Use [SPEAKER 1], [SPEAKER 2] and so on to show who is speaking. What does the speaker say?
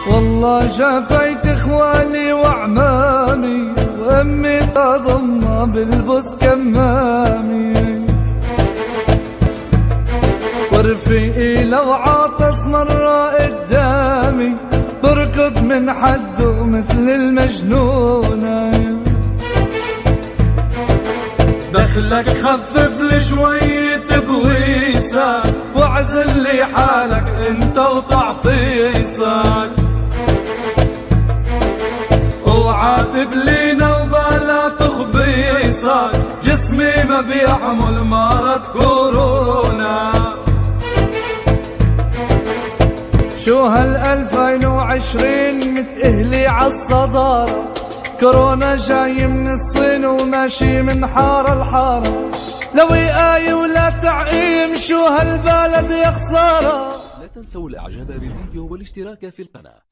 [SPEAKER 1] والله جافيت اخوالي وعمامي، وامي تضمها بالبوس كمامي، ورفيقي لو عاطس مرة قدامي بركض من حده مثل المجنونة. دخلك خفف لي شوية بويسك، واعزل لي حالك انت وتعطيسك، وعاتب لينا وبلا تخبيصك، جسمي ما بيحمل مرض كورونا. شو هال2020 متأهلي عالصدارة، كورونا جاي من الصين وماشي من حارة لحارة، لا وقاية ولا تعقيم، شو هالبلد يا خسارة.
[SPEAKER 2] لا تنسوا الاعجاب بالفيديو والاشتراك في القناة.